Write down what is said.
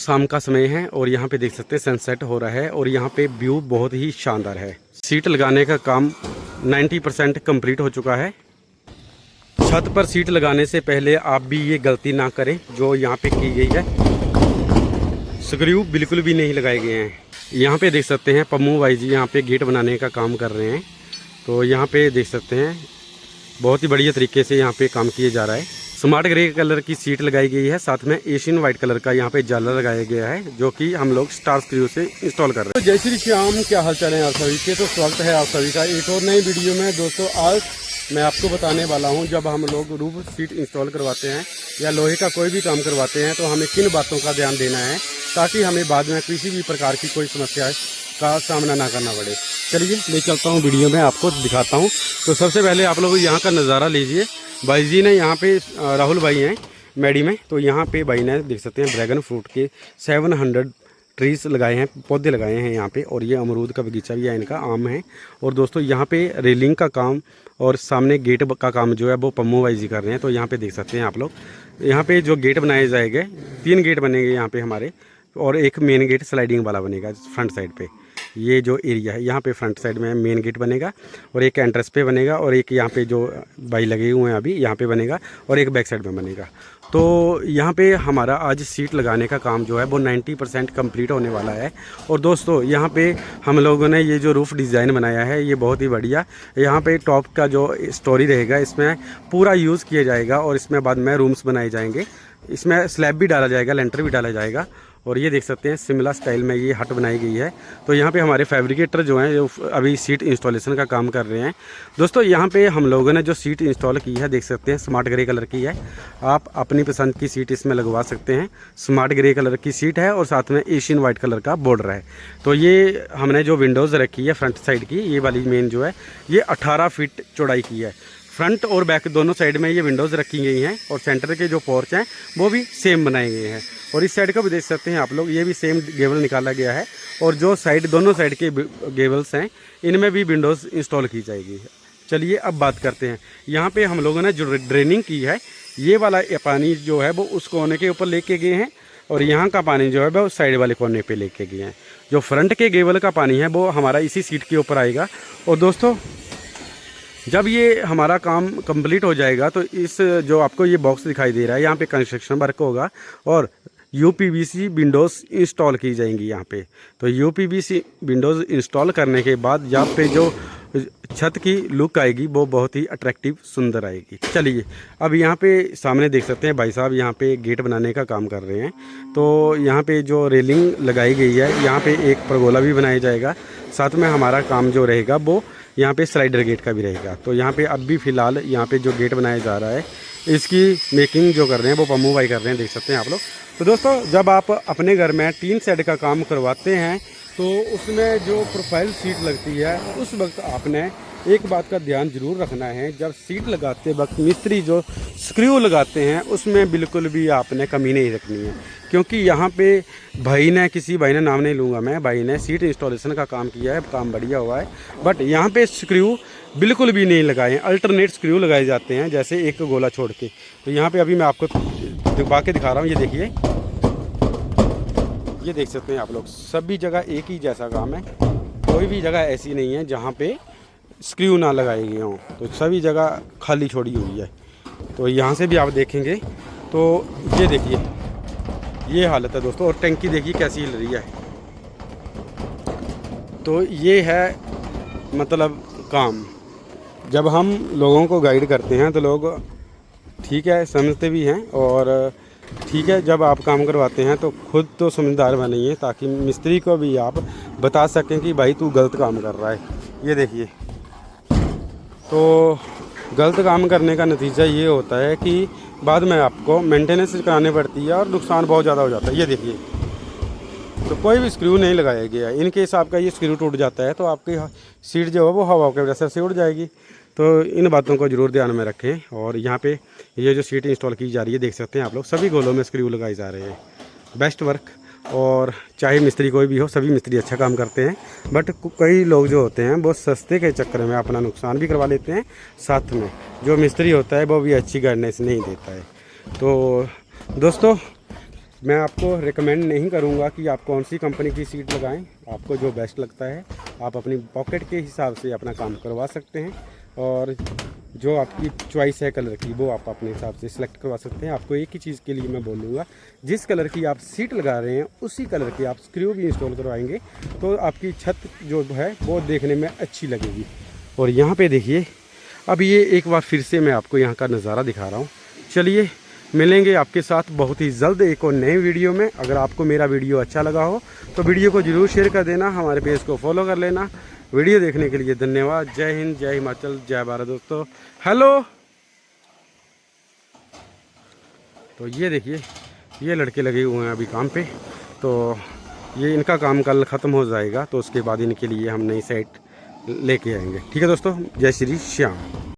शाम का समय है और यहाँ पे देख सकते हैं सनसेट हो रहा है और यहाँ पे व्यू बहुत ही शानदार है। सीट लगाने का काम 90% कंप्लीट हो चुका है। छत पर सीट लगाने से पहले आप भी ये गलती ना करें जो यहाँ पे की गई है। स्क्रू बिल्कुल भी नहीं लगाए गए हैं। यहाँ पे देख सकते हैं पम्मू भाई जी यहाँ पे गेट बनाने का काम कर रहे हैं। तो यहाँ पे देख सकते हैं बहुत ही बढ़िया तरीके से यहाँ पे काम किया जा रहा है। स्मार्ट ग्रे कलर की सीट लगाई गई है, साथ में एशियन वाइट कलर का यहाँ पे जाला लगाया गया है जो कि हम लोग स्टार स्क्रू से इंस्टॉल कर रहे हैं। तो जय श्री श्याम, क्या हाल चाल है आप सभी के। तो स्वागत है आप सभी का एक और नई वीडियो में। दोस्तों आज मैं आपको बताने वाला हूं, जब हम लोग रूफ सीट इंस्टॉल करवाते हैं या लोहे का कोई भी काम करवाते हैं तो हमें किन बातों का ध्यान देना है ताकि हमें बाद में किसी भी प्रकार की कोई समस्या का सामना ना करना पड़े। चलिए ले चलता हूं वीडियो में, आपको दिखाता हूं। तो सबसे पहले आप लोग यहाँ का नज़ारा लीजिए। भाई जी ने यहाँ पे राहुल भाई हैं मैडी में, तो यहाँ पे भाई ने देख सकते हैं ड्रैगन फ्रूट के 700 ट्रीज लगाए हैं, पौधे लगाए हैं यहाँ पे। और ये अमरूद का बगीचा भी है, इनका आम है। और दोस्तों यहाँ पे रेलिंग का काम और सामने गेट का काम जो है वो पम्मू भाई जी कर रहे हैं। तो यहाँ पे देख सकते हैं आप लोग, यहाँ पे जो गेट बनाए जाएंगे 3 गेट बनेंगे यहाँ पे हमारे, और एक मेन गेट स्लाइडिंग वाला बनेगा फ्रंट साइड पे। ये जो एरिया है यहाँ पे फ्रंट साइड में मेन गेट बनेगा और एक एंट्रेंस पे बनेगा और एक यहाँ पे जो बाई लगे हुए हैं अभी यहाँ पे बनेगा और एक बैक साइड में बनेगा। तो यहाँ पे हमारा आज सीट लगाने का काम जो है वो 90% कंप्लीट होने वाला है। और दोस्तों यहाँ पे हम लोगों ने ये जो रूफ़ डिज़ाइन बनाया है ये बहुत ही बढ़िया। यहाँ पे टॉप का जो स्टोरी रहेगा इसमें पूरा यूज़ किया जाएगा और इसमें बाद में रूम्स बनाए जाएंगे। इसमें स्लैब भी डाला जाएगा, लेंटर भी डाला जाएगा। और ये देख सकते हैं शिमला स्टाइल में ये हट बनाई गई है। तो यहाँ पे हमारे फैब्रिकेटर जो हैं जो अभी सीट इंस्टॉलेशन का काम कर रहे हैं। दोस्तों यहाँ पे हम लोगों ने जो सीट इंस्टॉल की है देख सकते हैं स्मार्ट ग्रे कलर की है। आप अपनी पसंद की सीट इसमें लगवा सकते हैं। स्मार्ट ग्रे कलर की सीट है और साथ में एशियन वाइट कलर का बॉर्डर है। तो ये हमने जो विंडोज़ रखी है फ्रंट साइड की, ये वाली मेन जो है ये 18 फीट चौड़ाई की है। फ्रंट और बैक दोनों साइड में ये विंडोज़ रखी गई हैं और सेंटर के जो पोर्च हैं वो भी सेम बनाए गए हैं। और इस साइड का भी देख सकते हैं आप लोग, ये भी सेम गेबल निकाला गया है। और जो साइड दोनों साइड के गेबल्स हैं इनमें भी विंडोज़ इंस्टॉल की जाएगी। चलिए अब बात करते हैं। यहाँ पे हम लोगों ने जो ड्रेनिंग की है ये वाला पानी जो है वो उस कोने के ऊपर लेके गए हैं और यहाँ का पानी जो है वो साइड वाले कोने पे लेके गए हैं। जो फ्रंट के गेबल का पानी है वो हमारा इसी सीट के ऊपर आएगा। और दोस्तों जब ये हमारा काम कंप्लीट हो जाएगा तो इस जो आपको ये बॉक्स दिखाई दे रहा है यहाँ पे कंस्ट्रक्शन वर्क होगा और यूपीवीसी विंडोज़ इंस्टॉल की जाएंगी यहाँ पे। तो यूपीवीसी विंडोज़ इंस्टॉल करने के बाद यहाँ पे जो छत की लुक आएगी वो बहुत ही अट्रैक्टिव सुंदर आएगी। चलिए अब यहाँ पे सामने देख सकते हैं भाई साहब यहाँ पे गेट बनाने का काम कर रहे हैं। तो यहाँ पे जो रेलिंग लगाई गई है यहाँ पे एक परगोला भी बनाया जाएगा। साथ में हमारा काम जो रहेगा वो यहाँ पे स्लाइडर गेट का भी रहेगा। तो यहाँ पे अब भी फ़िलहाल यहाँ पे जो गेट बनाया जा रहा है इसकी मेकिंग जो कर रहे हैं वो पम्मू भाई कर रहे हैं, देख सकते हैं आप लोग। तो दोस्तों जब आप अपने घर में टीन शेड का काम करवाते हैं तो उसमें जो प्रोफाइल सीट लगती है उस वक्त आपने एक बात का ध्यान जरूर रखना है। जब सीट लगाते वक्त मिस्त्री जो स्क्रू लगाते हैं उसमें बिल्कुल भी आपने कमी नहीं रखनी है, क्योंकि यहाँ पे भाई ने, किसी भाई ने नाम नहीं लूँगा मैं, भाई ने सीट इंस्टॉलेशन का काम किया है, काम बढ़िया हुआ है। बट यहाँ पे स्क्रू बिल्कुल भी नहीं लगाए हैं, अल्टरनेट स्क्रू लगाए जाते हैं जैसे एक गोला छोड़ के। तो यहाँ पे अभी मैं आपको दबा के दिखा रहा हूँ, ये देखिए, ये देख सकते हैं आप लोग। सभी जगह एक ही जैसा काम है, कोई भी जगह ऐसी नहीं है जहाँ पे स्क्रू ना लगाए गए हों। तो सभी जगह खाली छोड़ी हुई है। तो यहाँ से भी आप देखेंगे तो ये देखिए ये हालत है दोस्तों। और टंकी देखिए कैसी हिल रही है। तो ये है मतलब काम। जब हम लोगों को गाइड करते हैं तो लोग ठीक है समझते भी हैं और ठीक है, जब आप काम करवाते हैं तो खुद तो समझदार बनिए ताकि मिस्त्री को भी आप बता सकें कि भाई तू गलत काम कर रहा है। ये देखिए, तो गलत काम करने का नतीजा ये होता है कि बाद में आपको मेंटेनेंस करानी पड़ती है और नुकसान बहुत ज़्यादा हो जाता है। ये देखिए, तो कोई भी स्क्रू नहीं लगाया गया है। इन केस आपका ये स्क्रू टूट जाता है तो आपकी सीट जो है वो हवा के वजह से उड़ जाएगी। तो इन बातों को ज़रूर ध्यान में रखें। और यहाँ पे ये जो सीट इंस्टॉल की जा रही है देख सकते हैं आप लोग, सभी गोलों में स्क्रू लगाए जा रहे हैं। Best work. और चाहे मिस्त्री कोई भी हो, सभी मिस्त्री अच्छा काम करते हैं। बट कई लोग जो होते हैं वो सस्ते के चक्कर में अपना नुकसान भी करवा लेते हैं। साथ में जो मिस्त्री होता है वो भी अच्छी गाइडेंस नहीं देता है। तो दोस्तों मैं आपको रिकमेंड नहीं करूंगा कि आप कौन सी कंपनी की सीट लगाएं। आपको जो बेस्ट लगता है आप अपनी पॉकेट के हिसाब से अपना काम करवा सकते हैं, और जो आपकी चॉइस है कलर की वो आप अपने हिसाब से सिलेक्ट करवा सकते हैं। आपको एक ही चीज़ के लिए मैं बोलूँगा, जिस कलर की आप सीट लगा रहे हैं उसी कलर की आप स्क्रू भी इंस्टॉल करवाएंगे तो आपकी छत जो है वो देखने में अच्छी लगेगी। और यहाँ पे देखिए, अब ये एक बार फिर से मैं आपको यहाँ का नज़ारा दिखा रहा हूँ। चलिए मिलेंगे आपके साथ बहुत ही जल्द एक और नए वीडियो में। अगर आपको मेरा वीडियो अच्छा लगा हो तो वीडियो को ज़रूर शेयर कर देना, हमारे पेज को फॉलो कर लेना। वीडियो देखने के लिए धन्यवाद। जय हिंद, जय हिमाचल, जय भारत दोस्तों। हेलो। तो ये देखिए, ये लड़के लगे हुए हैं अभी काम पे, तो ये इनका काम कल ख़त्म हो जाएगा, तो उसके बाद इनके लिए हम नई साइट लेके आएंगे। ठीक है दोस्तों, जय श्री श्याम।